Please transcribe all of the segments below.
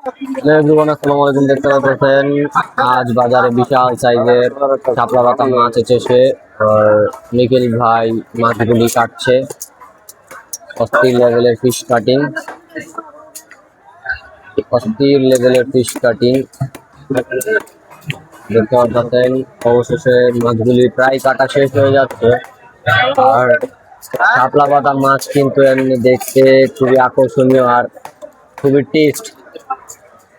আসসালামু আলাইকুম, দেখতে পাচ্ছেন আজ বাজারে বিশাল সাইজের শাপলা পাতা মাছ এসেছে। আর নিখিল ভাই মাছগুলি কাটছে, অস্থির লেভেলের ফিশ কাটিং, অস্থির লেভেলের ফিশ কাটিং দেখতে পাচ্ছেন। অবশেষে মাছগুলি প্রায় কাটা শেষ হয়ে যাচ্ছে। আর শাপলা পাতা মাছ কিন্তু এমনি দেখতে খুবই আকর্ষণীয় আর খুবই টেস্ট।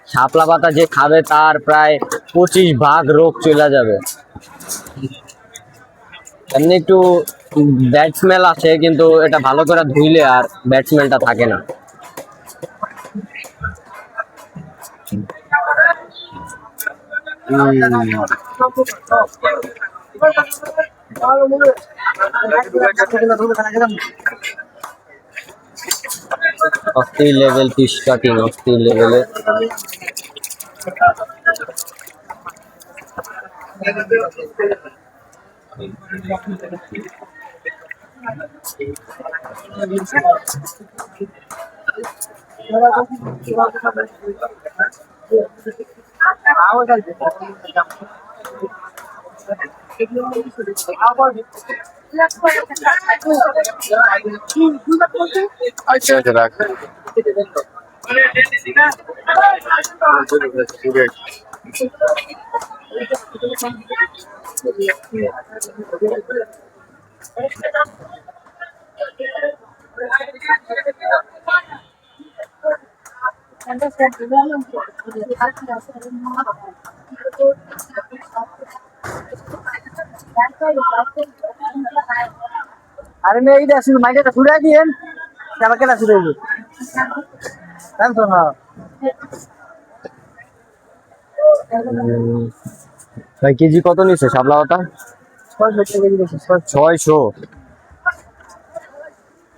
শাপলা পাতা যে খাবে তার প্রায় 25 ভাগ রোগ চলে যাবে। এমনি একটু ব্যাড স্মেল আছে, কিন্তু এটা ভালো করে ধুইলে আর ব্যাড স্মেলটা থাকে না। অস্থির লেভেল ফিশ কাটিং, অস্থির লেভেলের। আচ্ছা আচ্ছা রাখ। अरे मैं इधर सुन माइक का सुरा दिए क्या बकेला सुरे हो काम तो हां ভাই কেজি কত নিচ্ছে শাপলা পাতা? 600 কেজি বেশি 600।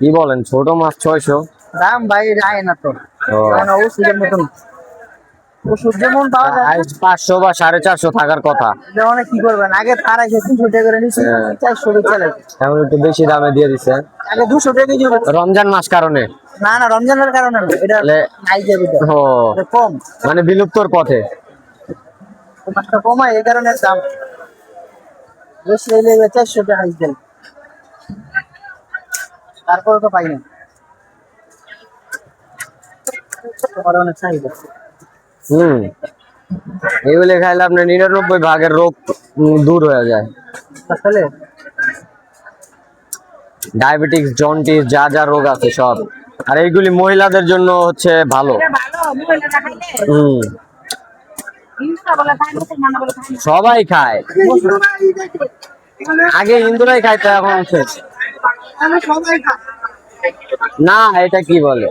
কি বলেন, ছোট মাছ 600? দাম ভাই রায় না তো কারণ ও সুদের মতন ও সুদ যেমন পাওয়া যায় 500 বা 450 থাকার কথা। যেমন কি করবেন আগে 250 টাকা করে নিছি 400 টাকা চলে এখন একটু বেশি দামে দিয়ে দিচ্ছে। আগে 200 টাকা কেজি হবে রমজান মাস কারণে? না না রমজানের কারণে না, এটা নাই যাবে তো ও এটা কম মানে বিলুপ্তর পথে। মাছটা কমায় এই কারণে দাম বেশি হইলে 400 টাকা দিতেন, তারপরে তো পাই না তোমার অনেক চাহিদা। এগুলো খাইলে আপনার 99 ভাগের রোগ দূর হয়ে যায়। আসলে ডায়াবেটিক্স, জন্ডিস, যা যা রোগ আছে সব। আর এইগুলি মহিলাদের জন্য হচ্ছে ভালো। সবাই খায়, আগে হিন্দুরাই খাইতো, এখন শেষ। না এটা কি বলে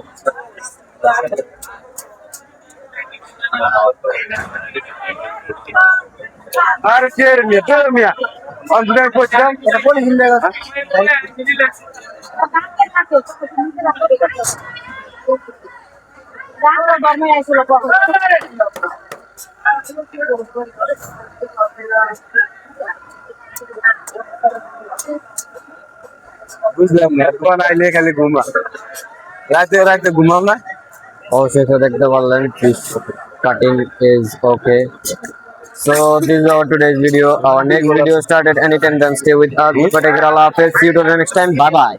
আর মিয়া অন্তরে পড়ছিলাম এটা বলে হিন্দু বুঝলাম না, এখন আইলে খালি ঘুমা, রাতে রাতে ঘুমাম না। অবশেষে দেখতে পারলেন fish cutting is okay. So this is our today's video. Our next video started anytime, then stay with us. But Allah Hafiz. See you till the next time. Bye bye.